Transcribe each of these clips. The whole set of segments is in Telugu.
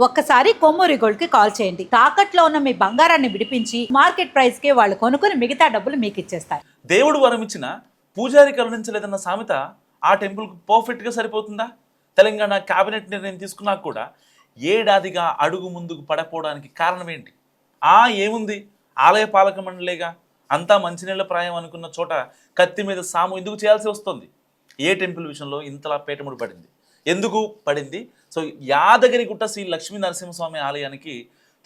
ఒక్కసారి కొమ్మూరి గోల్డ్ కి కాల్ చేయండి. తాకట్లో ఉన్న మీ బంగారాన్ని విడిపించి మార్కెట్ ప్రైస్ కి వాళ్ళు కొనుక్కుని మిగతా డబ్బులు మీకు ఇచ్చేస్తారు. దేవుడు వరం ఇచ్చిన పూజారి కరుణించలేదన్న సామెత ఆ టెంపుల్కు పర్ఫెక్ట్గా సరిపోతుందా? తెలంగాణ కేబినెట్ నిర్ణయం తీసుకున్నా కూడా ఏడాదిగా అడుగు ముందుకు పడపోవడానికి కారణం ఏంటి? ఏముంది, ఆలయ పాలక మండలేగా, అంతా మంచినీళ్ళ ప్రాయం అనుకున్న చోట కత్తి మీద సాము ఎందుకు చేయాల్సి వస్తుంది? ఏ టెంపుల్ విషయంలో ఇంతలా పేటముడి పడింది? ఎందుకు పడింది? సో యాదగిరిగుట్ట శ్రీ లక్ష్మీ నరసింహస్వామి ఆలయానికి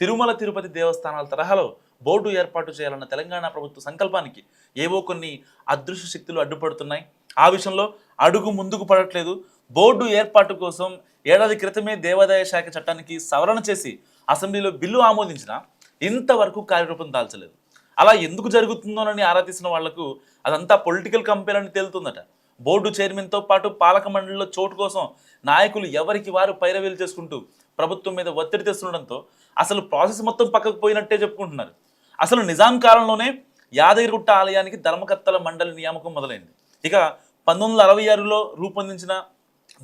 తిరుమల తిరుపతి దేవస్థానాల తరహాలో బోర్డు ఏర్పాటు చేయాలన్న తెలంగాణ ప్రభుత్వ సంకల్పానికి ఏవో కొన్ని అదృశ్య శక్తులు అడ్డుపడుతున్నాయి. ఆ విషయంలో అడుగు ముందుకు పడట్లేదు. బోర్డు ఏర్పాటు కోసం ఏడాది క్రితమే దేవాదాయ శాఖ చట్టానికి సవరణ చేసి అసెంబ్లీలో బిల్లు ఆమోదించినా ఇంతవరకు కార్యరూపం దాల్చలేదు. అలా ఎందుకు జరుగుతుందోనని ఆరా తీసిన వాళ్లకు అదంతా పొలిటికల్ కంపేర్ అని తేలుతుందట. బోర్డు చైర్మన్తో పాటు పాలక మండలిలో చోటు కోసం నాయకులు ఎవరికి వారు పైరవీలు చేసుకుంటూ ప్రభుత్వం మీద ఒత్తిడి తెస్తుండడంతో అసలు ప్రాసెస్ మొత్తం పక్కకు పోయినట్టే చెప్పుకుంటున్నారు. అసలు నిజాం కాలంలోనే యాదగిరిగుట్ట ఆలయానికి ధర్మకర్తల మండలి నియామకం మొదలైంది. ఇక 1966లో రూపొందించిన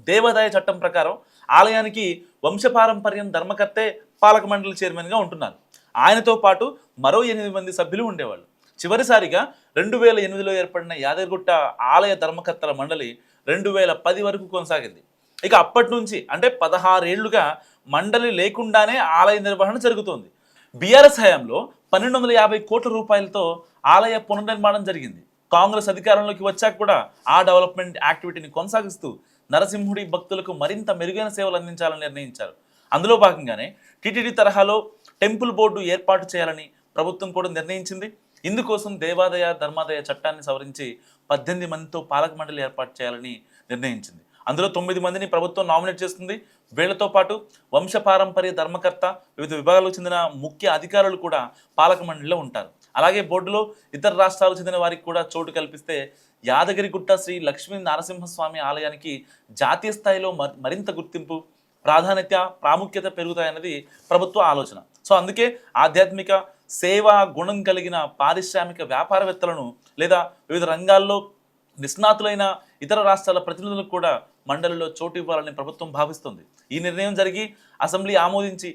దేవాదాయ చట్టం ప్రకారం ఆలయానికి వంశపారంపర్యం ధర్మకర్తే పాలక మండలి చైర్మన్గా ఉంటున్నారు. ఆయనతో పాటు మరో 8 మంది సభ్యులు ఉండేవాళ్ళు. చివరిసారిగా 2008లో ఏర్పడిన యాదగిరిగుట్ట ఆలయ ధర్మకర్తల మండలి 2010 వరకు కొనసాగింది. ఇక అప్పటి నుంచి అంటే 16 ఏళ్లుగా మండలి లేకుండానే ఆలయ నిర్వహణ జరుగుతోంది. బీఆర్ఎస్ హయాంలో 1250 కోట్ల రూపాయలతో ఆలయ పునర్నిర్మాణం జరిగింది. కాంగ్రెస్ అధికారంలోకి వచ్చాక కూడా ఆ డెవలప్మెంట్ యాక్టివిటీని కొనసాగిస్తూ నరసింహుడి భక్తులకు మరింత మెరుగైన సేవలు అందించాలని నిర్ణయించారు. అందులో భాగంగానే టీటీడీ తరహాలో టెంపుల్ బోర్డు ఏర్పాటు చేయాలని ప్రభుత్వం కూడా నిర్ణయించింది. ఇందుకోసం దేవాదాయ ధర్మాదాయ చట్టాన్ని సవరించి 18 మందితో పాలక మండలి ఏర్పాటు చేయాలని నిర్ణయించింది. అందులో 9 మందిని ప్రభుత్వం నామినేట్ చేస్తుంది. వీళ్లతో పాటు వంశపారంపర్య ధర్మకర్త, వివిధ విభాగాలకు చెందిన ముఖ్య అధికారులు కూడా పాలక మండలిలో ఉంటారు. అలాగే బోర్డులో ఇతర రాష్ట్రాలకు చెందిన వారికి కూడా చోటు కల్పిస్తే యాదగిరిగుట్ట శ్రీ లక్ష్మీ నరసింహస్వామి ఆలయానికి జాతీయ స్థాయిలో మరింత గుర్తింపు, ప్రాముఖ్యత పెరుగుతాయన్నది ప్రభుత్వ ఆలోచన. సో అందుకే ఆధ్యాత్మిక సేవా గుణం కలిగిన పారిశ్రామిక వ్యాపారవేత్తలను లేదా వివిధ రంగాల్లో నిష్ణాతులైన ఇతర రాష్ట్రాల ప్రతినిధులకు కూడా మండలిలో చోటు ఇవ్వాలని ప్రభుత్వం భావిస్తుంది. ఈ నిర్ణయం జరిగి అసెంబ్లీ ఆమోదించి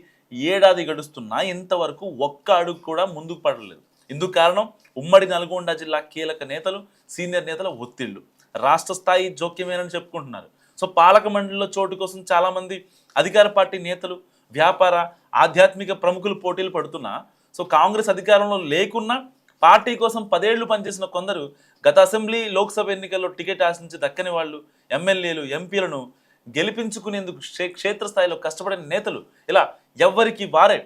ఏడాది గడుస్తున్నా ఇంతవరకు ఒక్క అడుగు కూడా ముందుకు పడలేదు. ఇందుకు కారణం ఉమ్మడి నల్గొండ జిల్లా కీలక నేతలు, సీనియర్ నేతల ఒత్తిళ్లు, రాష్ట్ర స్థాయి జోక్యమేనని చెప్పుకుంటున్నారు. సో పాలక మండలిలో చోటు కోసం చాలామంది అధికార పార్టీ నేతలు, వ్యాపార, ఆధ్యాత్మిక ప్రముఖులు పోటీలు పడుతున్నా, సో కాంగ్రెస్ అధికారంలో లేకున్నా పార్టీ కోసం 10 ఏళ్లు పనిచేసిన కొందరు గత అసెంబ్లీ, లోక్సభ ఎన్నికల్లో టికెట్ ఆశించి దక్కని వాళ్ళు, ఎమ్మెల్యేలు, ఎంపీలను గెలిపించుకునేందుకు క్షేత్రస్థాయిలో కష్టపడిన నేతలు, ఇలా ఎవ్వరికి వారే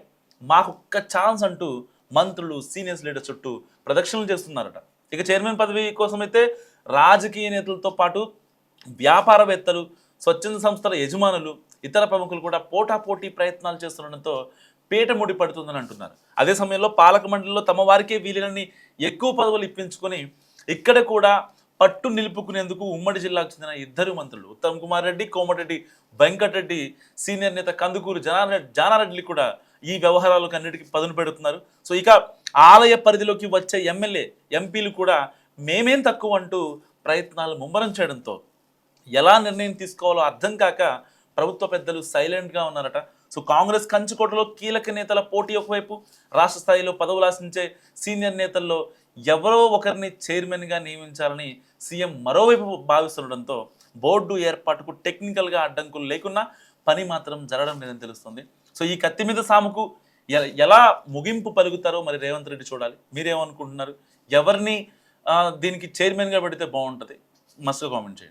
మాకొక్క ఛాన్స్ అంటూ మంత్రులు, సీనియర్స్ లీడర్ చుట్టూ ప్రదక్షిణలు చేస్తున్నారట. ఇక చైర్మన్ పదవి కోసమైతే రాజకీయ నేతలతో పాటు వ్యాపారవేత్తలు, స్వచ్ఛంద సంస్థల యజమానులు, ఇతర ప్రముఖులు కూడా పోటాపోటీ ప్రయత్నాలు చేస్తుండడంతో పీట ముడి పడుతుందని అంటున్నారు. అదే సమయంలో పాలక మండలిలో తమ వారికే వీలైనన్ని ఎక్కువ పదవులు ఇప్పించుకొని ఇక్కడ కూడా పట్టు నిలుపుకునేందుకు ఉమ్మడి జిల్లాకు చెందిన 2 మంత్రులు ఉత్తమ్ కుమార్ రెడ్డి, కోమటిరెడ్డి వెంకటరెడ్డి, సీనియర్ నేత కందుకూరు జానారెడ్డి కూడా ఈ వ్యవహారాలకు అన్నిటికీ పదును పెడుతున్నారు. సో ఇక ఆలయ పరిధిలోకి వచ్చే ఎమ్మెల్యే, ఎంపీలు కూడా మేమేం తక్కువ అంటూ ప్రయత్నాలు ముమ్మరం చేయడంతో ఎలా నిర్ణయం తీసుకోవాలో అర్థం కాక ప్రభుత్వ పెద్దలు సైలెంట్గా ఉన్నారట. సో కాంగ్రెస్ కంచుకోటలో కీలక నేతల పోటీ ఒకవైపు, రాష్ట్ర స్థాయిలో పదవులు ఆశించే సీనియర్ నేతల్లో ఎవరో ఒకరిని చైర్మన్గా నియమించాలని సీఎం మరోవైపు భావిస్తుండడంతో బోర్డు ఏర్పాటుకు టెక్నికల్గా అడ్డంకులు లేకున్నా పని మాత్రం జరగడం లేదని తెలుస్తుంది. సో ఈ కత్తి మీద సాముకు ఎలా ముగింపు పలుకుతారో మరి రేవంత్ రెడ్డి చూడాలి. మీరేమనుకుంటున్నారు? ఎవరిని దీనికి చైర్మన్గా పెడితే బాగుంటుంది? మస్తు కామెంట్ చేయండి.